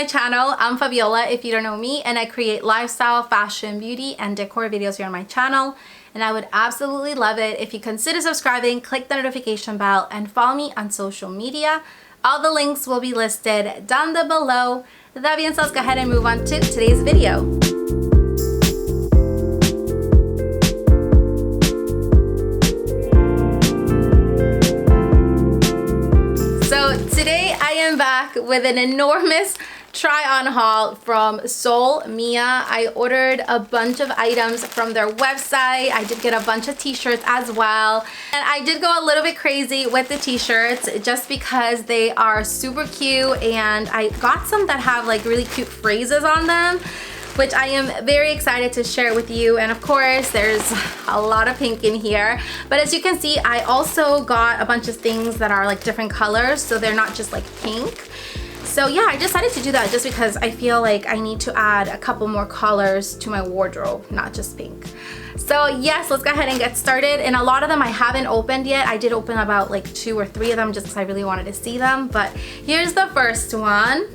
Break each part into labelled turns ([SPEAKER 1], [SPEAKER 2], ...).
[SPEAKER 1] my channel. I'm Fabiola if you don't know me, and I create lifestyle, fashion, beauty, and decor videos here on my channel. And I would absolutely love it if you consider subscribing, click the notification bell, and follow me on social media. All the links will be listed down below. That being said, let's go ahead and move on to today's video. So today I am back with an enormous try-on haul from Soulmia. I ordered a bunch of items from their website. I did get a bunch of t-shirts as well. And I did go a little bit crazy with the t-shirts just because they are super cute, and I got some that have like really cute phrases on them, which I am very excited to share with you. And of course, there's a lot of pink in here. But as you can see, I also got a bunch of things that are like different colors, so they're not just like pink. So yeah, I decided to do that just because I feel like I need to add a couple more colors to my wardrobe, not just pink. So yes, let's go ahead and get started. And a lot of them I haven't opened yet. I did open about like 2 or 3 of them just because I really wanted to see them. But here's the first one.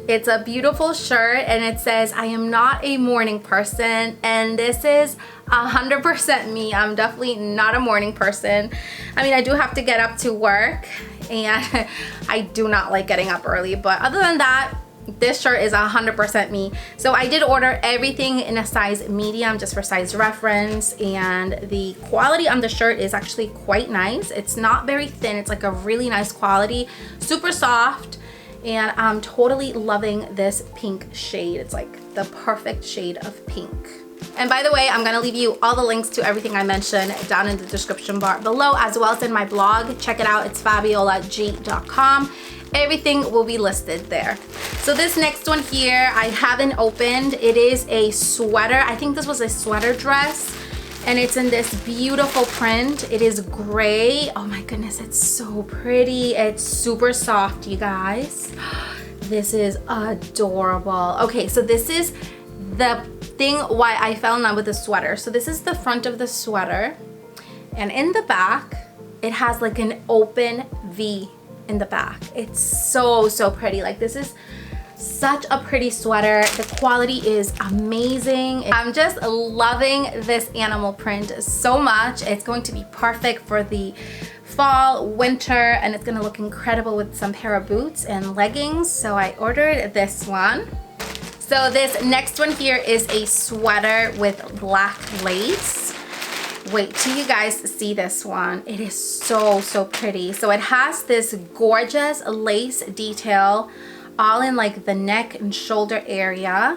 [SPEAKER 1] It's a beautiful shirt and it says, "I am not a morning person," and this is 100% me. I'm definitely not a morning person. I mean, I do have to get up to work and I do not like getting up early, but other than that, this shirt is 100% me. So I did order everything in a size medium just for size reference, and the quality on the shirt is actually quite nice. It's not very thin, it's like a really nice quality, super soft. And I'm totally loving this pink shade. It's like the perfect shade of pink. And by the way, I'm gonna leave you all the links to everything I mentioned down in the description bar below, as well as in my blog. Check it out, it's FABIOLAG.com. Everything will be listed there. So this next one here, I haven't opened. It is a sweater. I think this was a sweater dress, and it's in this beautiful print. It is gray. Oh my goodness, it's so pretty. It's super soft, you guys. This is adorable. Okay, so this is the thing why I fell in love with the sweater. So this is the front of the sweater, and in the back, it has like an open V in the back. It's so pretty. Like, this is such a pretty sweater. The quality is amazing. I'm just loving this animal print so much. It's going to be perfect for the fall, winter, and it's gonna look incredible with some pair of boots and leggings. So I ordered this one. So this next one here is a sweater with black lace. Wait till you guys see this one. It is so pretty. So it has this gorgeous lace detail all in like the neck and shoulder area.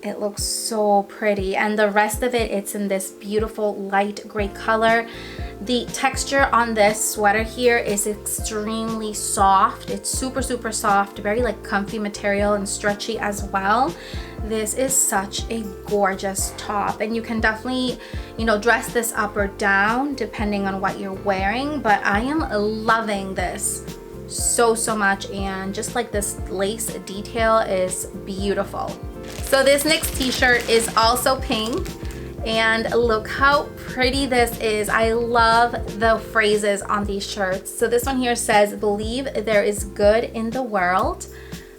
[SPEAKER 1] It looks so pretty, and the rest of it, it's in this beautiful light gray color. The texture on this sweater here is extremely soft. It's super soft, very like comfy material and stretchy as well. This is such a gorgeous top, and you can definitely, you know, dress this up or down depending on what you're wearing, but I am loving this so much. And just like this lace detail is beautiful. So this next t-shirt is also pink, and look how pretty this is. I love the phrases on these shirts. So this one here says, "Believe there is good in the world."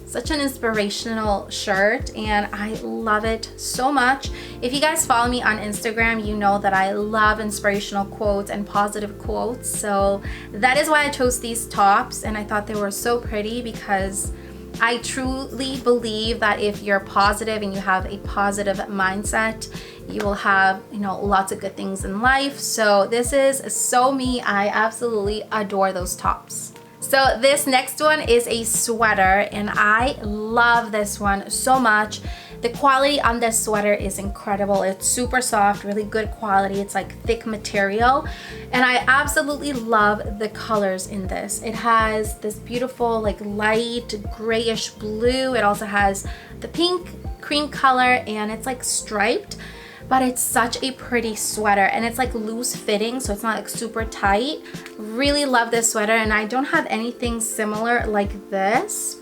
[SPEAKER 1] Such an inspirational shirt, and I love it so much. If you guys follow me on Instagram, you know that I love inspirational quotes and positive quotes. So that is why I chose these tops, and I thought they were so pretty because I truly believe that if you're positive and you have a positive mindset, you will have, you know, lots of good things in life. So this is so me. I absolutely adore those tops. So this next one is a sweater, and I love this one so much. The quality on this sweater is incredible. It's super soft, really good quality. It's like thick material, and I absolutely love the colors in this. It has this beautiful like light grayish blue. It also has the pink cream color, and it's like striped. But it's such a pretty sweater, and it's like loose fitting, so it's not like super tight. Really love this sweater, and I don't have anything similar like this.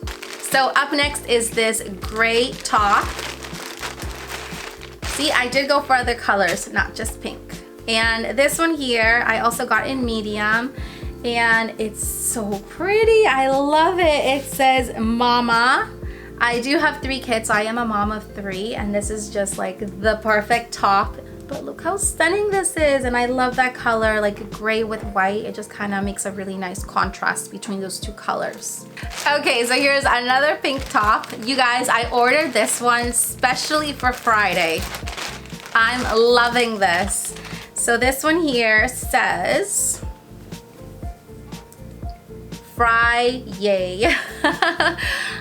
[SPEAKER 1] So up next is this gray top. See, I did go for other colors, not just pink. And this one here, I also got in medium, and it's so pretty. I love it. It says, "Mama, I do have 3 kids, so I am a mom of 3, and this is just like the perfect top. But look how stunning this is, and I love that color, like gray with white. It just kind of makes a really nice contrast between those 2 colors. Okay, so here's another pink top. You guys, I ordered this one especially for Friday. I'm loving this. So this one here says Friday.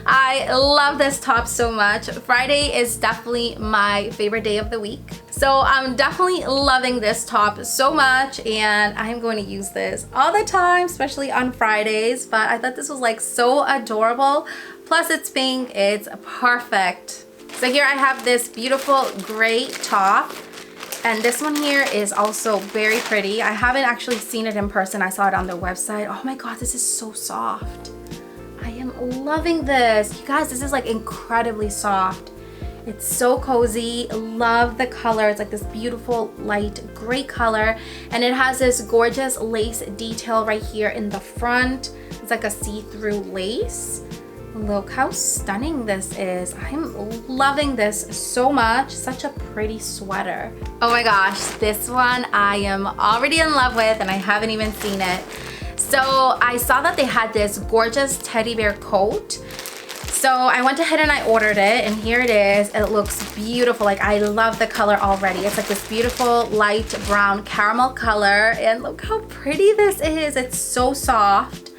[SPEAKER 1] I love this top so much. Friday is definitely my favorite day of the week. So I'm definitely loving this top so much, and I'm going to use this all the time, especially on Fridays. But I thought this was like so adorable. Plus it's pink, it's perfect. So here I have this beautiful gray top. And this one here is also very pretty. I haven't actually seen it in person. I saw it on their website. Oh my God, this is so soft. I am loving this. You guys, this is like incredibly soft. It's so cozy. Love the color. It's like this beautiful light gray color. And it has this gorgeous lace detail right here in the front. It's like a see-through lace. Look how stunning this is. I'm loving this so much. Such a pretty sweater. Oh my gosh, this one I am already in love with, and I haven't even seen it. So I saw that they had this gorgeous teddy bear coat. So I went ahead and I ordered it, and here it is. It looks beautiful. Like, I love the color already. It's like this beautiful light brown caramel color, and look how pretty this is. It's so soft.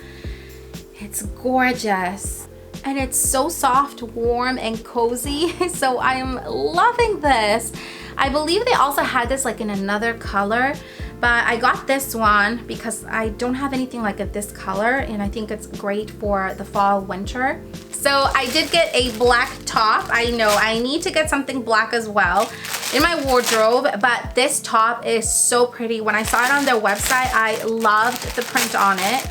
[SPEAKER 1] It's gorgeous. And it's so soft, warm, and cozy. So I am loving this. I believe they also had this like in another color, but I got this one because I don't have anything like this color, and I think it's great for the fall, winter. So I did get a black top. I know I need to get something black as well in my wardrobe, but this top is so pretty. When I saw it on their website, I loved the print on it.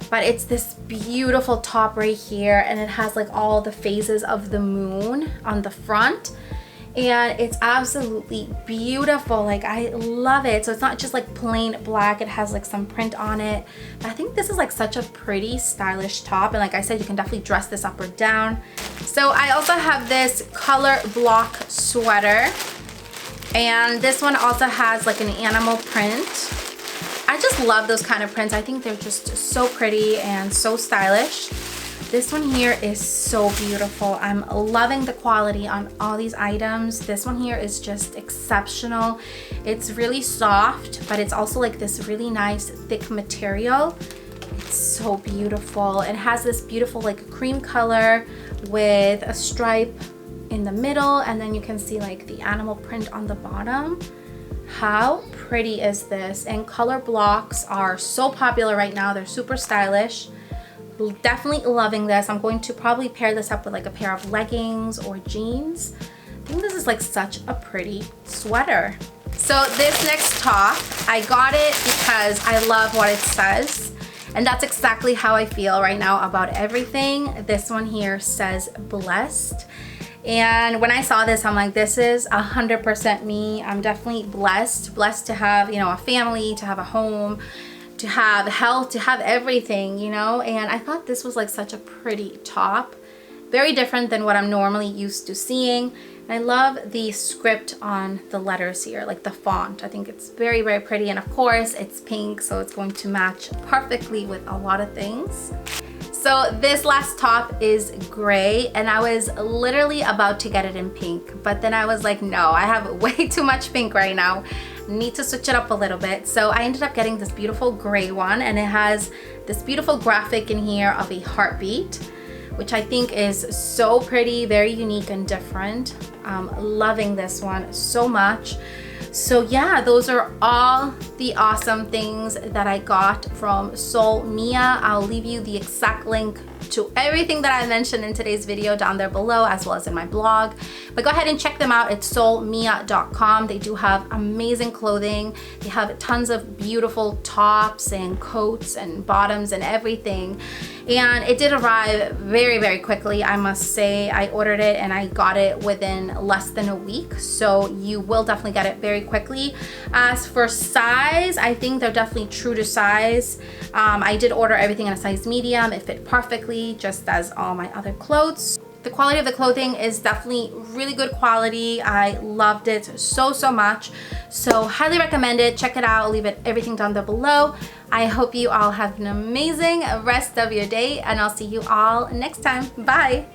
[SPEAKER 1] But it's this beautiful top right here, and it has like all the phases of the moon on the front, and it's absolutely beautiful. Like, I love it. So it's not just like plain black, it has like some print on it. But I think this is like such a pretty stylish top, and like I said, you can definitely dress this up or down. So I also have this color block sweater, and this one also has like an animal print. I just love those kind of prints. I think they're just so pretty and so stylish. This one here is so beautiful. I'm loving the quality on all these items. This one here is just exceptional. It's really soft, but it's also like this really nice thick material. It's so beautiful. It has this beautiful like cream color with a stripe in the middle, and then you can see like the animal print on the bottom. How pretty is this? And color blocks are so popular right now. They're super stylish. Definitely loving this. I'm going to probably pair this up with like a pair of leggings or jeans. I think this is like such a pretty sweater. So this next top, I got it because I love what it says. And that's exactly how I feel right now about everything. This one here says blessed. And when I saw this, I'm like, this is 100% me. I'm definitely blessed to have, you know, a family, to have a home, to have health, to have everything, you know. And I thought this was like such a pretty top, very different than what I'm normally used to seeing. And I love the script on the letters here, like the font. I think it's very, very pretty. And of course it's pink, so it's going to match perfectly with a lot of things. So this last top is gray, and I was literally about to get it in pink, but then I was like, no, I have way too much pink right now. Need to switch it up a little bit. So I ended up getting this beautiful gray one, and it has this beautiful graphic in here of a heartbeat, which I think is so pretty, very unique and different. Loving this one so much. So yeah, those are all the awesome things that I got from Soulmia. I'll leave you the exact link to everything that I mentioned in today's video down there below, as well as in my blog. But go ahead and check them out at soulmia.com. They do have amazing clothing. They have tons of beautiful tops and coats and bottoms and everything. And it did arrive very, very quickly, I must say. I ordered it and I got it within less than a week. So you will definitely get it very quickly. As for size, I think they're definitely true to size. I did order everything in a size medium. It fit perfectly, just as all my other clothes. The quality of the clothing is definitely really good quality. I loved it so much. So highly recommend it. Check it out. I'll leave everything down there below. I hope you all have an amazing rest of your day, and I'll see you all next time. Bye.